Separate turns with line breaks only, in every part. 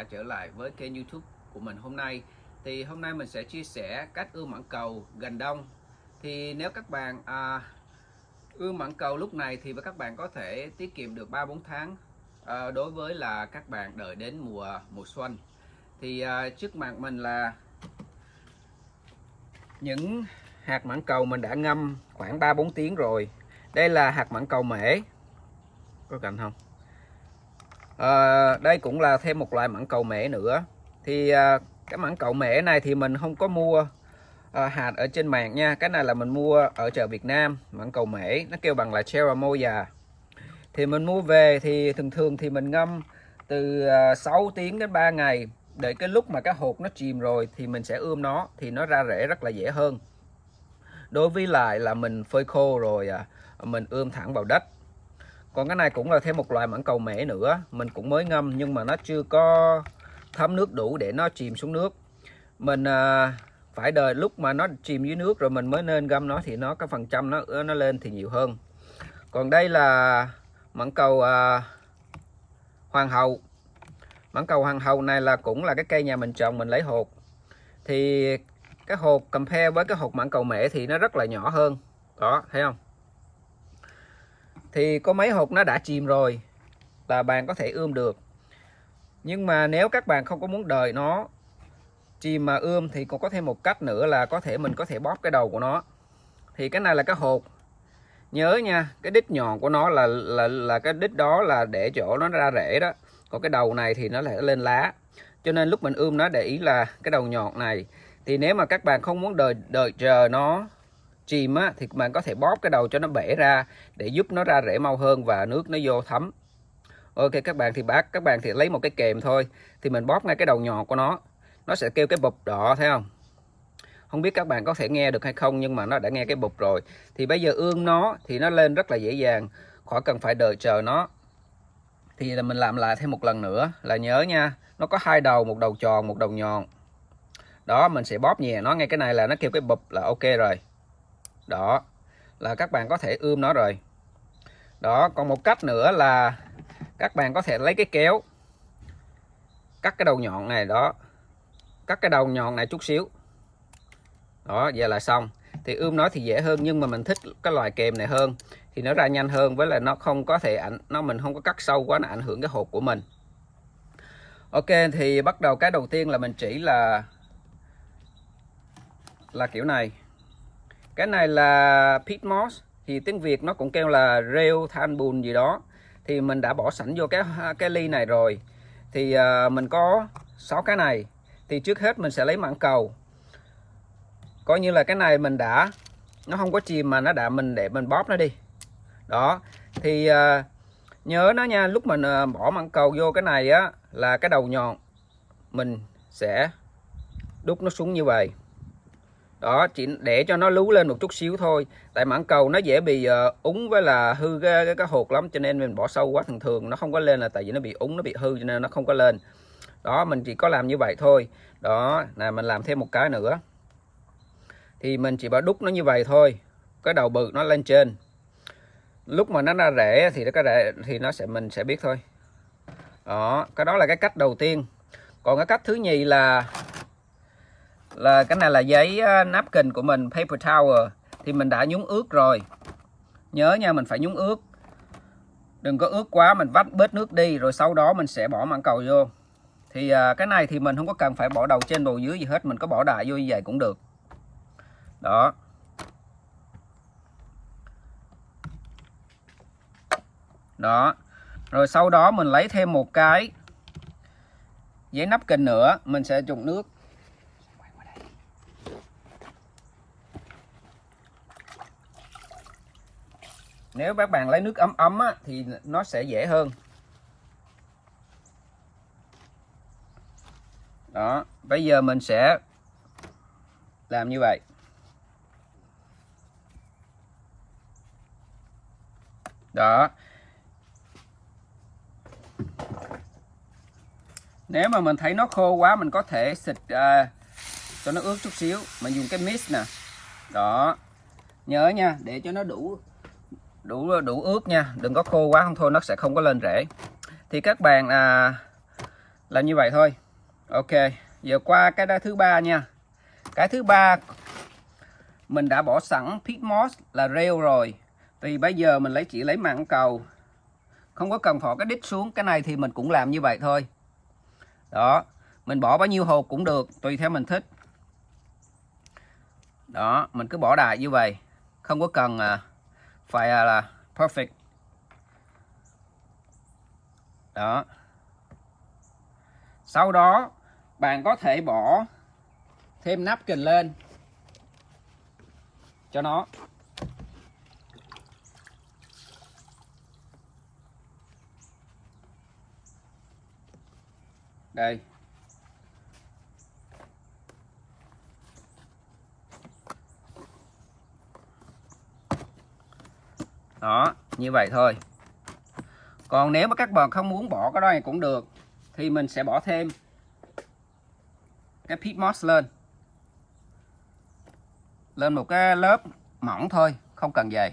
trở lại với kênh YouTube của mình hôm nay. Thì hôm nay mình sẽ chia sẻ cách ươm mãng cầu gần đông. Thì nếu các bạn ươm mãng cầu lúc này thì các bạn có thể tiết kiệm được 3-4 tháng đối với là các bạn đợi đến mùa xuân. Thì trước mặt mình là những hạt mãng cầu mình đã ngâm khoảng 3-4 tiếng rồi. Đây là hạt mãng cầu mễ, có cạnh không? Đây cũng là thêm một loại mãng cầu mễ nữa. Thì cái mãng cầu mễ này thì mình không có mua hạt ở trên mạng nha. Cái này là mình mua ở chợ Việt Nam. Mãng cầu mễ nó kêu bằng là Cherimoya. Thì mình mua về thì thường thì mình ngâm từ 6 tiếng đến 3 ngày. Đợi cái lúc mà cái hột nó chìm rồi thì mình sẽ ươm nó, thì nó ra rễ rất là dễ hơn. Đối với lại là mình phơi khô rồi mình ươm thẳng vào đất. Còn cái này cũng là thêm một loại mãng cầu mễ nữa. Mình cũng mới ngâm nhưng mà nó chưa có thấm nước đủ để nó chìm xuống nước. Mình phải đợi lúc mà nó chìm dưới nước rồi mình mới nên ngâm nó, thì nó cái phần trăm nó lên thì nhiều hơn. Còn đây là mãng cầu hoàng hậu. Mãng cầu hoàng hậu này là cũng là cái cây nhà mình trồng, mình lấy hột. Thì cái hột compare với cái hột mãng cầu mễ thì nó rất là nhỏ hơn. Đó, thấy không? Thì có mấy hột nó đã chìm rồi là bạn có thể ươm được. Nhưng mà nếu các bạn không có muốn đợi nó chìm mà ươm thì cũng có thêm một cách nữa là mình có thể bóp cái đầu của nó. Thì cái này là cái hột. Nhớ nha, cái đít nhọn của nó là cái đít đó là để chỗ nó ra rễ đó. Còn cái đầu này thì nó lại lên lá. Cho nên lúc mình ươm nó để ý là cái đầu nhọn này. Thì nếu mà các bạn không muốn đợi chờ nó chìm á, thì bạn có thể bóp cái đầu cho nó bể ra để giúp nó ra rễ mau hơn và nước nó vô thấm. Ok các bạn thì lấy một cái kềm thôi, thì mình bóp ngay cái đầu nhọn của nó sẽ kêu cái bụp đỏ, thấy không? Không biết các bạn có thể nghe được hay không, nhưng mà nó đã nghe cái bụp rồi. Thì bây giờ ươm nó thì nó lên rất là dễ dàng, khỏi cần phải đợi chờ nó. Thì là mình làm lại thêm một lần nữa là nhớ nha, nó có hai đầu, một đầu tròn một đầu nhọn. Đó, mình sẽ bóp nhẹ nó ngay cái này là nó kêu cái bụp là ok rồi. Đó là các bạn có thể ươm nó rồi. Đó, còn một cách nữa là các bạn có thể lấy cái kéo cắt cái đầu nhọn này. Đó, cắt cái đầu nhọn này chút xíu. Đó, vậy là xong. Thì ươm nó thì dễ hơn, nhưng mà mình thích cái loại kềm này hơn, thì nó ra nhanh hơn, với lại nó không có thể mình không có cắt sâu quá, nó ảnh hưởng cái hột của mình. Ok, thì bắt đầu cái đầu tiên là mình chỉ là kiểu này. Cái này là peat moss, thì tiếng Việt nó cũng kêu là rêu than bùn gì đó. Thì mình đã bỏ sẵn vô cái ly này rồi. Thì mình có 6 cái này. Thì trước hết mình sẽ lấy mãng cầu. Coi như là cái này mình nó không có chìm mà để mình bóp nó đi. Đó, thì nhớ nó nha, lúc mình bỏ mãng cầu vô cái này á, là cái đầu nhọn mình sẽ đút nó xuống như vậy. Đó, chỉ để cho nó lú lên một chút xíu thôi. Tại mãng cầu nó dễ bị úng với là hư cái hột lắm, cho nên mình bỏ sâu quá, thường nó không có lên là tại vì nó bị úng, nó bị hư cho nên nó không có lên. Đó, mình chỉ có làm như vậy thôi. Đó, là mình làm thêm một cái nữa. Thì mình chỉ bảo đút nó như vậy thôi. Cái đầu bự nó lên trên. Lúc mà nó ra rễ thì mình sẽ biết thôi. Đó, cái đó là cái cách đầu tiên. Còn cái cách thứ nhì là cái này là giấy napkin của mình, paper towel. Thì mình đã nhúng ướt rồi. Nhớ nha, mình phải nhúng ướt. Đừng có ướt quá, mình vắt bớt nước đi. Rồi sau đó mình sẽ bỏ mãng cầu vô. Thì cái này thì mình không có cần phải bỏ đầu trên đầu dưới gì hết. Mình có bỏ đại vô như vậy cũng được. Đó. Đó. Rồi sau đó mình lấy thêm một cái giấy napkin nữa. Mình sẽ trụng nước. Nếu các bạn lấy nước ấm ấm á, thì nó sẽ dễ hơn. Đó, bây giờ mình sẽ làm như vậy. Đó. Nếu mà mình thấy nó khô quá, mình có thể xịt cho nó ướt chút xíu. Mình dùng cái mist nè. Đó. Nhớ nha, để cho nó đủ ướt nha. Đừng có khô quá, không thôi nó sẽ không có lên rễ. Thì các bạn Là như vậy thôi. Ok, giờ qua cái thứ ba nha. Cái thứ ba mình đã bỏ sẵn pit moss là rêu rồi, thì bây giờ mình chỉ lấy mảng cầu, không có cần thỏ cái đít xuống. Cái này thì mình cũng làm như vậy thôi. Đó, mình bỏ bao nhiêu hột cũng được, tùy theo mình thích. Đó, mình cứ bỏ đại như vậy, không có cần phải là perfect. Đó. Sau đó bạn có thể bỏ thêm napkin lên cho nó. Đây. Đó, như vậy thôi. Còn nếu mà các bạn không muốn bỏ cái đó này cũng được, thì mình sẽ bỏ thêm cái pit moss lên một cái lớp mỏng thôi, không cần dày.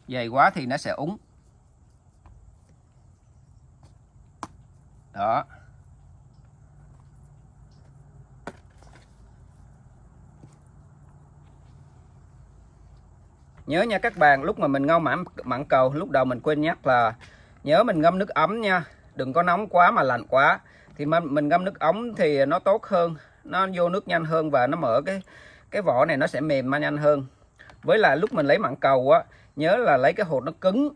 Dày quá thì nó sẽ úng. Đó. Nhớ nha các bạn, lúc mà mình ngâm mảng cầu, lúc đầu mình quên nhắc là nhớ mình ngâm nước ấm nha, đừng có nóng quá mà lạnh quá. Thì mình ngâm nước ấm thì nó tốt hơn, nó vô nước nhanh hơn và nó mở cái vỏ này nó sẽ mềm mà nhanh hơn. Với lại lúc mình lấy mảng cầu á, nhớ là lấy cái hột nó cứng,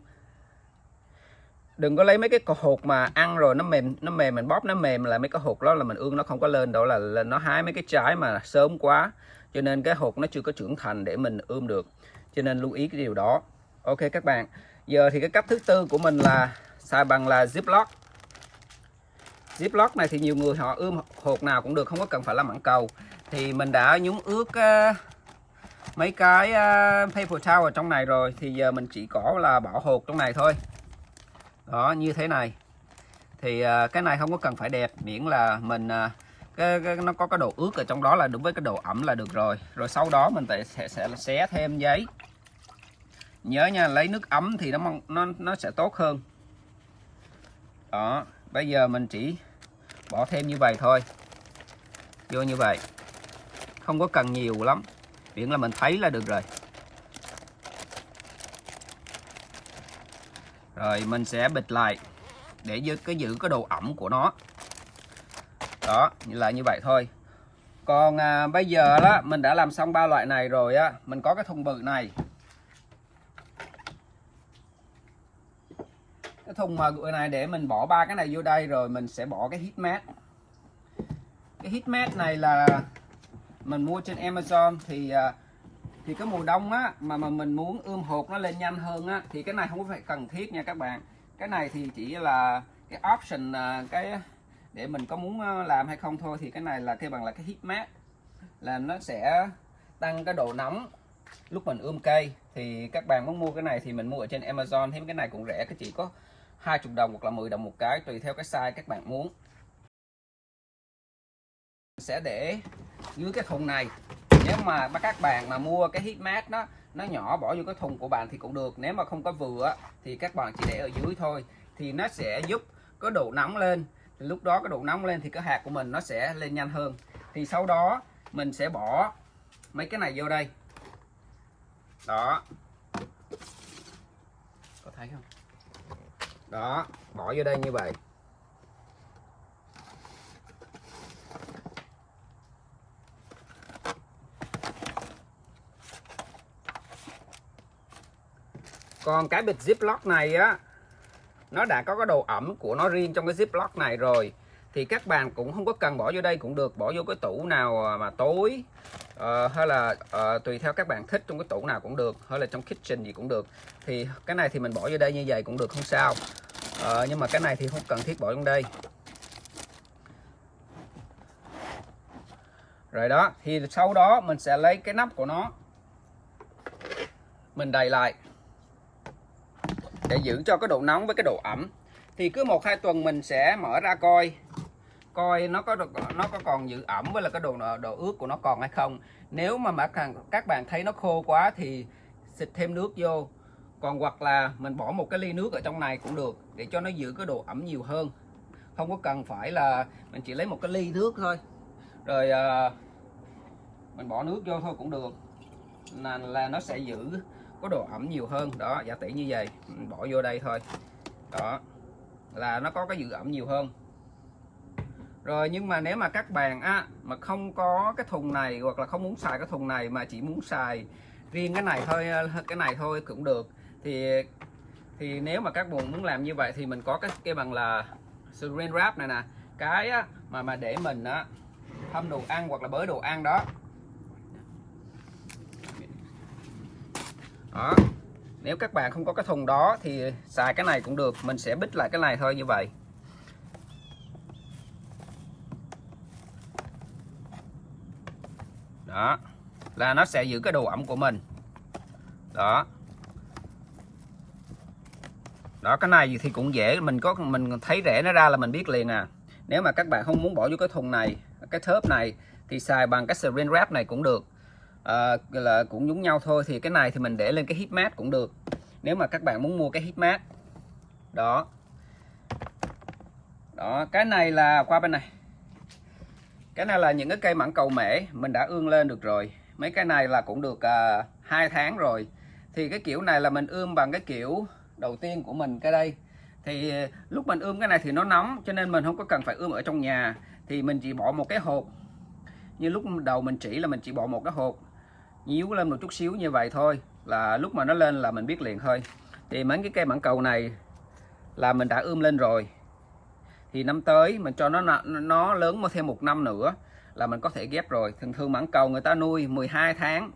đừng có lấy mấy cái hột mà ăn rồi nó mềm mình bóp nó mềm, là mấy cái hột đó là mình ương nó không có lên đâu, là nó hái mấy cái trái mà sớm quá, cho nên cái hột nó chưa có trưởng thành để mình ươm được, cho nên lưu ý cái điều đó. Ok các bạn, giờ thì cái cách thứ tư của mình là xài bằng là Ziploc. Ziploc này thì nhiều người họ ươm hột nào cũng được, không có cần phải là mảng cầu. Thì mình đã nhúng ướt mấy cái paper towel ở trong này rồi, thì giờ mình chỉ có là bỏ hột trong này thôi. Đó, như thế này. Thì cái này không có cần phải đẹp, miễn là mình nó có cái độ ướt ở trong đó là đúng với cái độ ẩm là được rồi. Rồi sau đó mình sẽ xé thêm giấy. Nhớ nha, lấy nước ấm thì nó sẽ tốt hơn. Đó, bây giờ mình chỉ bỏ thêm như vậy thôi. Vô như vậy. Không có cần nhiều lắm, miễn là mình thấy là được rồi. Rồi mình sẽ bịt lại để giữ cái độ ẩm của nó. Đó, là như vậy thôi. Còn bây giờ đó mình đã làm xong ba loại này rồi á, mình có cái thùng bự này. Cái thùng bự này để mình bỏ ba cái này vô đây, rồi mình sẽ bỏ cái heat mat. Cái heat mat này là mình mua trên Amazon, thì cái mùa đông á mà mình muốn ươm hột nó lên nhanh hơn á, thì cái này không phải cần thiết nha các bạn. Cái này thì chỉ là cái option, cái để mình có muốn làm hay không thôi. Thì cái này là kêu bằng là cái heat mat, là nó sẽ tăng cái độ nóng lúc mình ươm cây. Thì các bạn muốn mua cái này thì mình mua ở trên Amazon, thêm cái này cũng rẻ, cái chỉ có 20 đồng hoặc là 10 đồng một cái, tùy theo cái size các bạn muốn. Sẽ để dưới cái thùng này. Nếu mà các bạn mà mua cái heat mat đó nó nhỏ, bỏ vô cái thùng của bạn thì cũng được. Nếu mà không có vừa thì các bạn chỉ để ở dưới thôi, thì nó sẽ giúp có độ nóng lên. Thì lúc đó cái độ nóng lên thì cái hạt của mình nó sẽ lên nhanh hơn. Thì sau đó mình sẽ bỏ mấy cái này vô đây. Đó, có thấy không? Đó, bỏ vô đây như vậy. Còn cái bịch Ziploc này á, nó đã có cái độ ẩm của nó riêng trong cái Ziploc này rồi, thì các bạn cũng không có cần bỏ vô đây cũng được, bỏ vô cái tủ nào mà tối, hay là tùy theo các bạn thích, trong cái tủ nào cũng được, hay là trong kitchen gì cũng được. Thì cái này thì mình bỏ vô đây như vậy cũng được, không sao. Nhưng mà cái này thì không cần thiết bỏ trong đây. Rồi đó, thì sau đó mình sẽ lấy cái nắp của nó, mình đầy lại để giữ cho cái độ nóng với cái độ ẩm. Thì cứ 1-2 tuần mình sẽ mở ra coi nó có còn giữ ẩm với là cái độ ướt của nó còn hay không. Nếu mà các bạn thấy nó khô quá thì xịt thêm nước vô. Còn hoặc là mình bỏ một cái ly nước ở trong này cũng được, để cho nó giữ cái độ ẩm nhiều hơn. Không có cần phải là mình chỉ lấy một cái ly nước thôi, rồi mình bỏ nước vô thôi cũng được, là nó sẽ giữ có độ ẩm nhiều hơn. Đó, giả tỷ như vậy, mình bỏ vô đây thôi, đó là nó có cái giữ ẩm nhiều hơn. Rồi nhưng mà nếu mà các bạn mà không có cái thùng này, hoặc là không muốn xài cái thùng này mà chỉ muốn xài riêng cái này thôi cũng được, thì nếu mà các bạn muốn làm như vậy thì mình có cái bằng là Saran wrap này nè, cái mà để mình hâm đồ ăn hoặc là bới đồ ăn đó. Đó, nếu các bạn không có cái thùng đó thì xài cái này cũng được, mình sẽ bít lại cái này thôi, như vậy. Đó là nó sẽ giữ cái độ ẩm của mình. Đó, cái này thì cũng dễ, mình thấy rẻ nó ra là mình biết liền à. Nếu mà các bạn không muốn bỏ vô cái thùng này, cái thớp này, thì xài bằng cái Saran wrap này cũng được, là cũng giống nhau thôi. Thì cái này thì mình để lên cái heat mat cũng được, nếu mà các bạn muốn mua cái heat mat. Đó, cái này là qua bên này, cái này là những cái cây mãng cầu mễ mình đã ươm lên được rồi. Mấy cái này là cũng được 2 tháng rồi. Thì cái kiểu này là mình ươm bằng cái kiểu đầu tiên của mình. Cái đây thì lúc mình ươm cái này thì nó nóng, cho nên mình không có cần phải ươm ở trong nhà, thì mình chỉ bỏ một cái hộp, như lúc đầu mình chỉ là mình chỉ bỏ một cái hộp, nhíu lên một chút xíu như vậy thôi, là lúc mà nó lên là mình biết liền thôi. Thì mấy cái cây mãng cầu này là mình đã ươm lên rồi, thì năm tới mình cho nó lớn thêm 1 năm nữa là mình có thể ghép rồi. Thường thường mãng cầu người ta nuôi 12 tháng,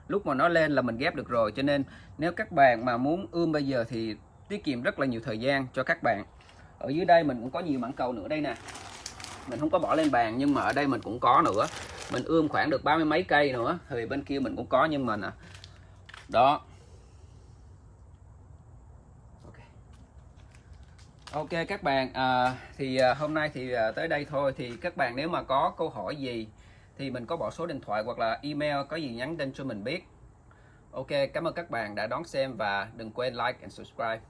lúc mà nó lên là mình ghép được rồi. Cho nên nếu các bạn mà muốn ươm bây giờ thì tiết kiệm rất là nhiều thời gian cho các bạn. Ở dưới đây mình cũng có nhiều mãng cầu nữa đây nè, mình không có bỏ lên bàn, nhưng mà ở đây mình cũng có nữa. Mình ươm khoảng được 30 mấy cây nữa, thì bên kia mình cũng có, nhưng mà đó. Ok các bạn, thì hôm nay thì tới đây thôi. Thì các bạn nếu mà có câu hỏi gì thì mình có bỏ số điện thoại hoặc là email, có gì nhắn tin cho mình biết. Ok, cảm ơn các bạn đã đón xem và đừng quên like and subscribe.